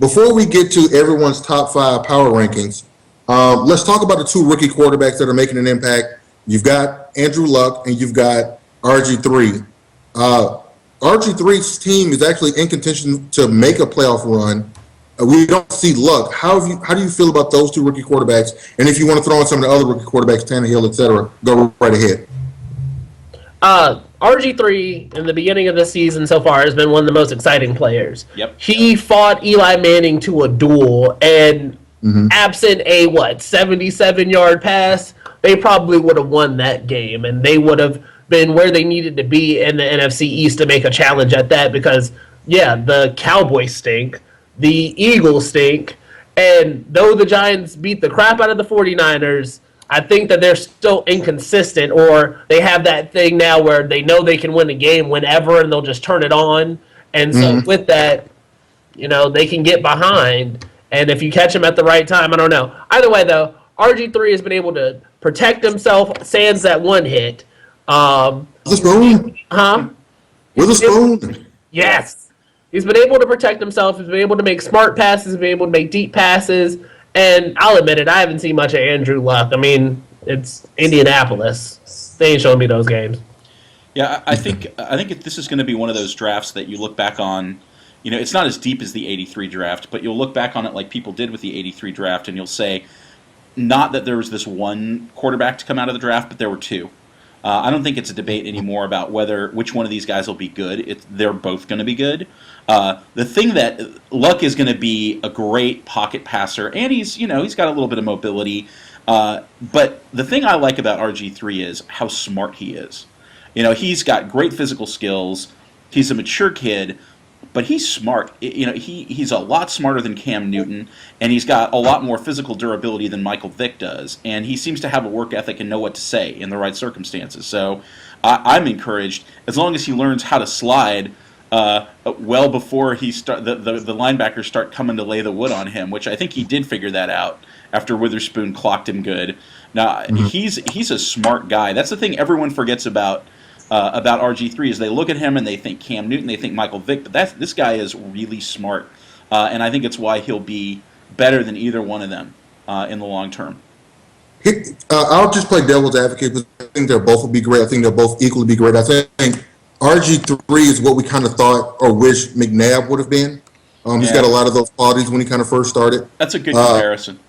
Before we get to everyone's top 5 power rankings, let's talk about the 2 rookie quarterbacks that are making an impact. You've got Andrew Luck and you've got RG3. RG3's team is actually in contention to make a playoff run. We don't see Luck. How do you feel about those 2 rookie quarterbacks? And if you want to throw in some of the other rookie quarterbacks, Tannehill, et cetera, go right ahead. RG3 in the beginning of the season so far has been one of the most exciting players. Yep. He fought Eli Manning to a duel, and absent a 77-yard pass, they probably would have won that game, and they would have been where they needed to be in the NFC East to make a challenge at that because, the Cowboys stink, the Eagles stink, and though the Giants beat the crap out of the 49ers, I think that they're still inconsistent, or they have that thing now where they know they can win a game whenever and they'll just turn it on. And so with that, they can get behind. And if you catch them at the right time, I don't know. Either way, though, RG3 has been able to protect himself, sans that one hit. With a spoon? Huh? With a spoon? Yes. He's been able to protect himself. He's been able to make smart passes, been able to make deep passes. And I'll admit it, I haven't seen much of Andrew Luck. I mean, it's Indianapolis. They ain't showing me those games. Yeah, I think if this is going to be one of those drafts that you look back on, it's not as deep as the 83 draft, but you'll look back on it like people did with the 83 draft, and you'll say, not that there was this one quarterback to come out of the draft, but there were 2. I don't think it's a debate anymore about which one of these guys will be good. They're both going to be good. The thing that Luck is going to be a great pocket passer, and he's got a little bit of mobility. But the thing I like about RG3 is how smart he is. He's got great physical skills. He's a mature kid, but he's smart. He's a lot smarter than Cam Newton, and he's got a lot more physical durability than Michael Vick does. And he seems to have a work ethic and know what to say in the right circumstances. So I'm encouraged as long as he learns how to slide well before the linebackers start coming to lay the wood on him, which I think he did figure that out after Witherspoon clocked him good. Now he's a smart guy. That's the thing everyone forgets about RG3 is they look at him and they think Cam Newton, they think Michael Vick, but this guy is really smart, and I think it's why he'll be better than either one of them in the long term. I'll just play devil's advocate because I think they'll both will be great. I think they'll both equally be great. I think RG3 is what we kind of thought or wish McNabb would have been. He's got a lot of those qualities when he kind of first started. That's a good comparison.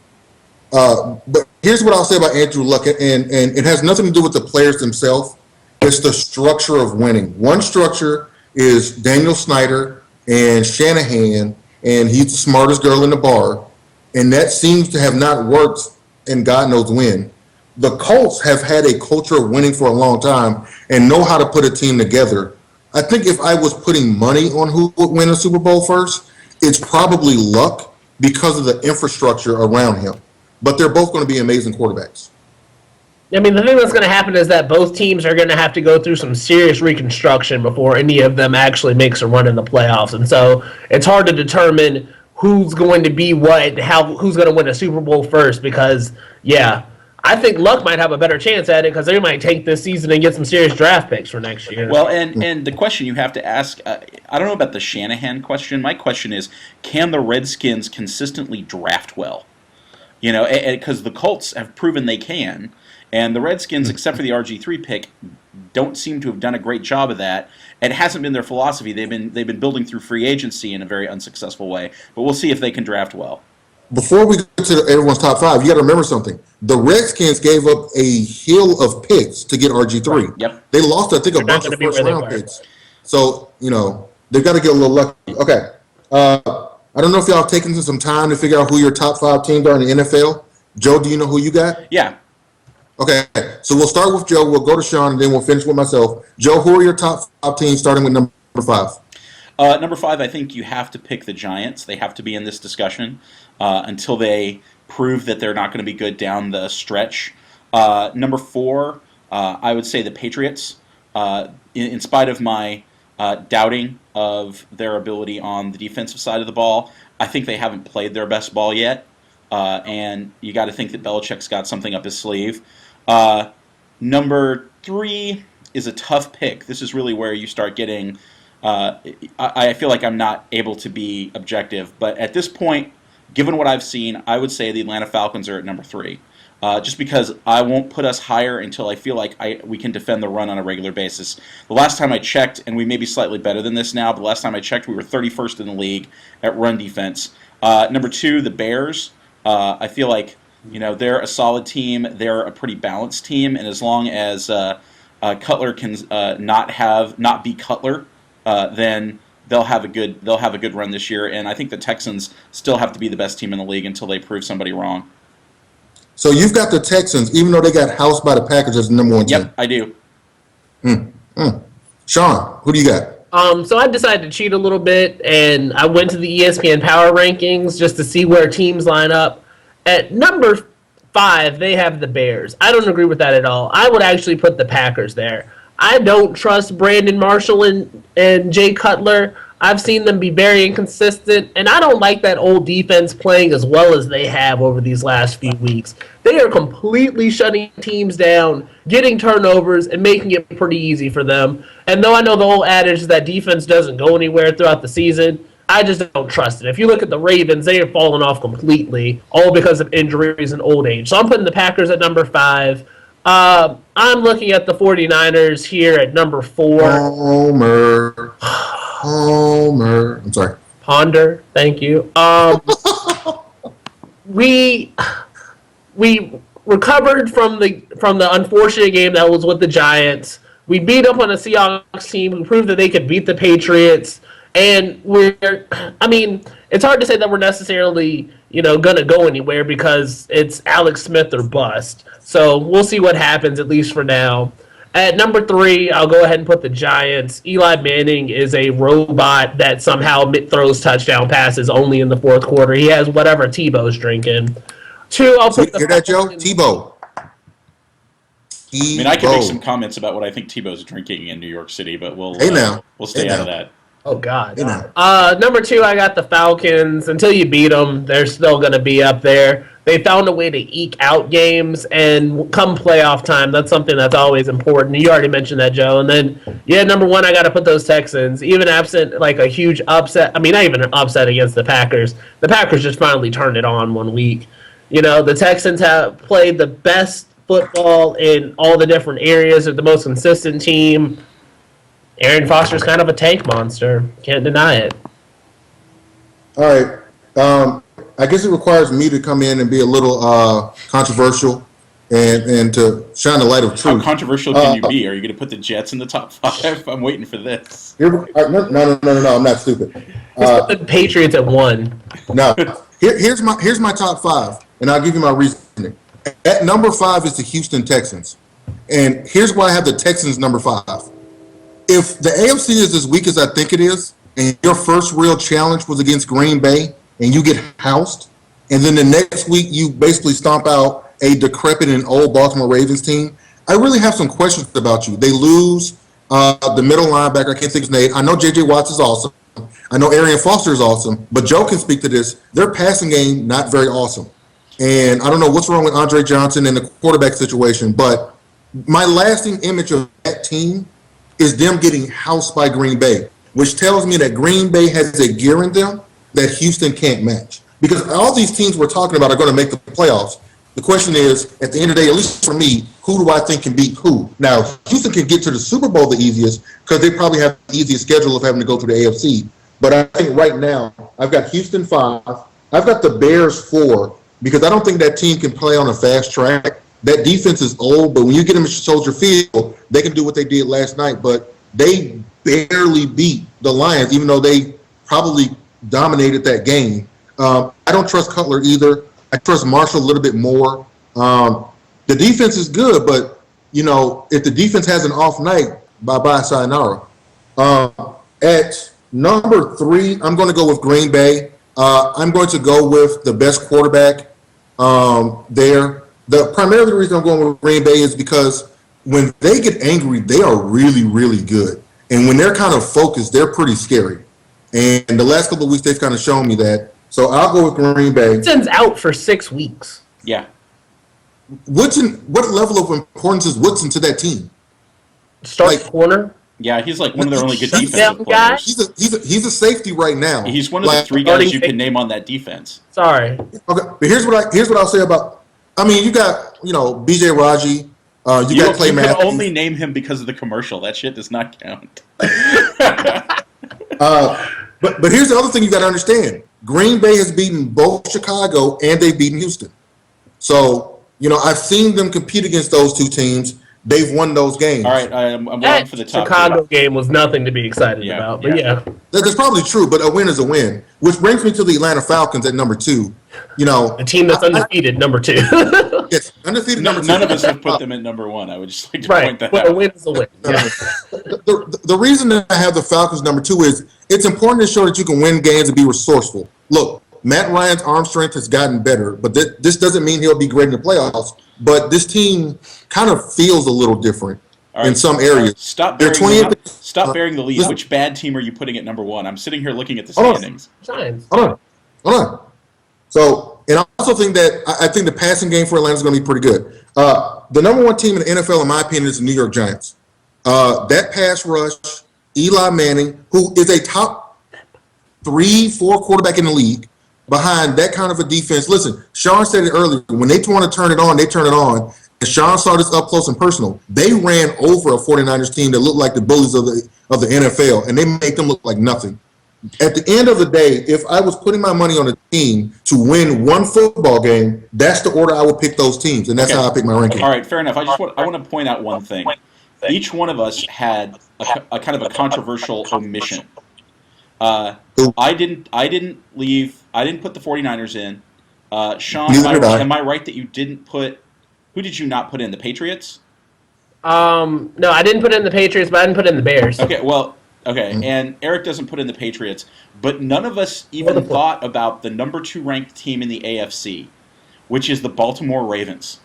But here's what I'll say about Andrew Luck, and it has nothing to do with the players themselves. It's the structure of winning. One structure is Daniel Snyder and Shanahan, and he's the smartest girl in the bar, and that seems to have not worked, and God knows when. The Colts have had a culture of winning for a long time and know how to put a team together. I think if I was putting money on who would win a Super Bowl first, it's probably Luck because of the infrastructure around him. But they're both going to be amazing quarterbacks. I mean, the thing that's going to happen is that both teams are going to have to go through some serious reconstruction before any of them actually makes a run in the playoffs. And so it's hard to determine who's going to be what, who's going to win a Super Bowl first because, I think Luck might have a better chance at it because they might take this season and get some serious draft picks for next year. Well, and the question you have to ask, I don't know about the Shanahan question. My question is, can the Redskins consistently draft well? Because the Colts have proven they can. And the Redskins, except for the RG3 pick, don't seem to have done a great job of that. It hasn't been their philosophy. They've been building through free agency in a very unsuccessful way. But we'll see if they can draft well. Before we get to everyone's top 5, you got to remember something. The Redskins gave up a hill of picks to get RG3. Right. Yep. They lost, I think, a bunch of first-round picks. So, they've got to get a little lucky. Okay. I don't know if y'all have taken some time to figure out who your top 5 teams are in the NFL. Joe, do you know who you got? Yeah. Okay, so we'll start with Joe, we'll go to Sean, and then we'll finish with myself. Joe, who are your top 5 teams starting with number 5? Number 5, I think you have to pick the Giants. They have to be in this discussion until they prove that they're not going to be good down the stretch. Number 4, I would say the Patriots. In spite of my doubting of their ability on the defensive side of the ball, I think they haven't played their best ball yet. And you got to think that Belichick's got something up his sleeve. Number 3 is a tough pick. This is really where you start getting I feel like I'm not able to be objective. But at this point, given what I've seen, I would say the Atlanta Falcons are at number 3. Just because I won't put us higher until I feel like we can defend the run on a regular basis. The last time I checked, and we may be slightly better than this now, but the last time I checked, we were 31st in the league at run defense. Number 2, the Bears. I feel like they're a solid team. They're a pretty balanced team, and as long as Cutler can not be Cutler, then they'll have a good run this year. And I think the Texans still have to be the best team in the league until they prove somebody wrong. So you've got the Texans, even though they got housed by the Packers as the number 1 team. Yep, I do. Sean, who do you got? So I decided to cheat a little bit, and I went to the ESPN Power Rankings just to see where teams line up. At number 5, they have the Bears. I don't agree with that at all. I would actually put the Packers there. I don't trust Brandon Marshall and Jay Cutler. I've seen them be very inconsistent, and I don't like that old defense playing as well as they have over these last few weeks. They are completely shutting teams down, getting turnovers, and making it pretty easy for them. And though I know the old adage is that defense doesn't go anywhere throughout the season, I just don't trust it. If you look at the Ravens, they have fallen off completely, all because of injuries and old age. So I'm putting the Packers at number 5. I'm looking at the 49ers here at number 4. Homer. I'm sorry. Ponder. Thank you. We recovered from the unfortunate game that was with the Giants. We beat up on a Seahawks team who proved that they could beat the Patriots. And it's hard to say that we're necessarily, going to go anywhere because it's Alex Smith or bust. So we'll see what happens, at least for now. At number 3, I'll go ahead and put the Giants. Eli Manning is a robot that somehow throws touchdown passes only in the fourth quarter. He has whatever Tebow's drinking. 2, I'll put hear that, Joe? Tebow. I can make some comments about what I think Tebow's drinking in New York City, but we'll stay out of that. Oh, God. Number 2, I got the Falcons. Until you beat them, they're still going to be up there. They found a way to eke out games, and come playoff time, that's something that's always important. You already mentioned that, Joe. And then, number 1, I got to put those Texans. Even absent like a huge upset, not even an upset against the Packers. The Packers just finally turned it on one week. The Texans have played the best football in all the different areas. They're the most consistent team. Aaron Foster's kind of a tank monster. Can't deny it. All right. I guess it requires me to come in and be a little controversial and to shine a light of truth. How controversial can you be? Are you going to put the Jets in the top 5? I'm waiting for this. No, I'm not stupid. Just put the Patriots at 1. No. Here's my top 5, and I'll give you my reasoning. At number 5 is the Houston Texans. And here's why I have the Texans number 5. If the AFC is as weak as I think it is, and your first real challenge was against Green Bay, and you get housed, and then the next week you basically stomp out a decrepit and old Baltimore Ravens team, I really have some questions about you. They lose the middle linebacker, I can't think of his name. I know J.J. Watts is awesome. I know Arian Foster is awesome, but Joe can speak to this. Their passing game, not very awesome. And I don't know what's wrong with Andre Johnson and the quarterback situation, but my lasting image of that team is them getting housed by Green Bay, which tells me that Green Bay has a gear in them that Houston can't match. Because all these teams we're talking about are going to make the playoffs. The question is, at the end of the day, at least for me, who do I think can beat who? Now, Houston can get to the Super Bowl the easiest because they probably have the easiest schedule of having to go through the AFC. But I think right now, I've got Houston 5. I've got the Bears 4 because I don't think that team can play on a fast track. That defense is old, but when you get them at Soldier Field, they can do what they did last night. But they barely beat the Lions, even though they probably dominated that game. I don't trust Cutler either. I trust Marshall a little bit more. The defense is good, but, if the defense has an off night, bye-bye, sayonara. At number 3, I'm going to go with Green Bay. I'm going to go with the best quarterback there. Primarily the reason I'm going with Green Bay is because when they get angry, they are really, really good. And when they're kind of focused, they're pretty scary. And the last couple of weeks, they've kind of shown me that. So I'll go with Green Bay. Woodson out for 6 weeks. Yeah. Woodson, what level of importance is Woodson to that team? Start corner? Yeah, he's like one of their only good He's- defensive guy? players. He's a safety right now. He's one of the Like, three guys you can name on that defense. Sorry. Okay, but here's what I'll say about. I mean, you got B.J. Raji, you got Clay You can Matthews. only name him because of the commercial. That shit does not count. But here's the other thing you got to understand: Green Bay has beaten both Chicago and they've beaten Houston. So I've seen them compete against those two teams. They've won those games. All right, I'm waiting That for the top. Chicago game was nothing to be excited Yeah, about. But yeah. That's probably true, but a win is a win. Which brings me to the Atlanta Falcons at number 2. A team that's undefeated, number 2. Yes, undefeated number 2. None of us have put them at number 1. I would just like to Right. point that But a out. win is a win. Yeah. The reason that I have the Falcons number 2 is it's important to show that you can win games and be resourceful. Look, Matt Ryan's arm strength has gotten better, but this doesn't mean he'll be great in the playoffs. But this team kind of feels a little different in some areas. Stop They're bearing, 28. stop bearing the lead. Listen. Which bad team are you putting at number 1? I'm sitting here looking at the Hold on. standings. Giants. Hold on. So, and I also think that I think the passing game for Atlanta is going to be pretty good. The number 1 team in the NFL, in my opinion, is the New York Giants. That pass rush, Eli Manning, who is a top 3-4 quarterback in the league, behind that kind of a defense. Listen, Sean said it earlier. When they want to turn it on, they turn it on. And Sean saw this up close and personal. They ran over a 49ers team that looked like the bullies of the NFL, and they made them look like nothing. At the end of the day, if I was putting my money on a team to win one football game, that's the order I would pick those teams, and that's how I pick my ranking. All right, fair enough. I want to point out one thing. Each one of us had a kind of a controversial omission. I didn't put the 49ers in. Sean, am I right that you didn't put? Who did you not put in? The Patriots? No, I didn't put in the Patriots, but I didn't put in the Bears. Okay, and Eric doesn't put in the Patriots, but none of us even thought about the number 2 ranked team in the AFC, which is the Baltimore Ravens.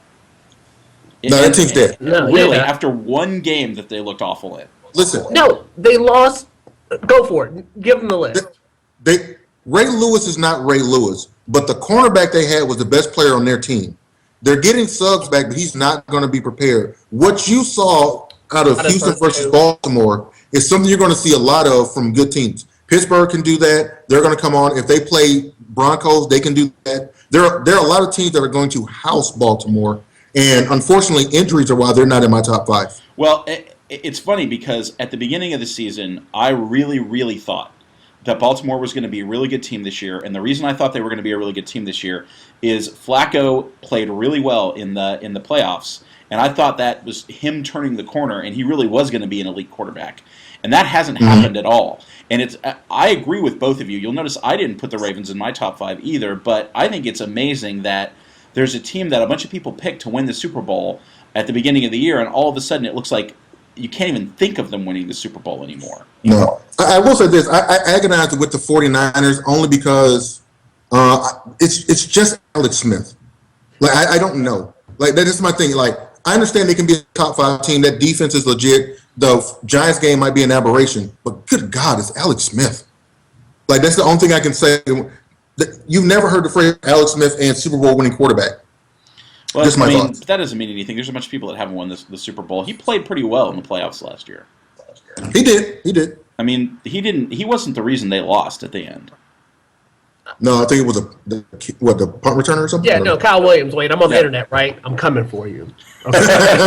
No, that team's dead. No, Really, yeah. after one game that they looked awful in. Listen. No, they lost. Go for it. Give them the list. Ray Lewis is not Ray Lewis, but the cornerback they had was the best player on their team. They're getting Suggs back, but he's not going to be prepared. What you saw out of Houston versus Baltimore is something you're going to see a lot of from good teams. Pittsburgh can do that. They're going to come on. If they play Broncos, they can do that. There are a lot of teams that are going to house Baltimore, and unfortunately, injuries are why they're not in my top 5. Well, it's funny because at the beginning of the season, I really, really thought that Baltimore was going to be a really good team this year, and the reason I thought they were going to be a really good team this year is Flacco played really well in the playoffs, and I thought that was him turning the corner, and he really was going to be an elite quarterback, and that hasn't happened at all. And I agree with both of you. You'll notice I didn't put the Ravens in my top 5 either, but I think it's amazing that there's a team that a bunch of people picked to win the Super Bowl at the beginning of the year, and all of a sudden it looks like you can't even think of them winning the Super Bowl anymore. No. I will say this. I agonized with the 49ers only because it's just Alex Smith. Like, I don't know. Like, that is my thing. Like, I understand they can be a top 5 team. That defense is legit. The Giants game might be an aberration. But good God, it's Alex Smith. Like, that's the only thing I can say. You've never heard the phrase Alex Smith and Super Bowl winning quarterback. Well, Just my thoughts. That doesn't mean anything. There's a bunch of people that haven't won the Super Bowl. He played pretty well in the playoffs last year. He did. I mean, he wasn't the reason they lost at the end. No, I think it was the punt returner or something? Yeah, no, Kyle Williams. Wait, I'm on the internet, right? I'm coming for you. Okay.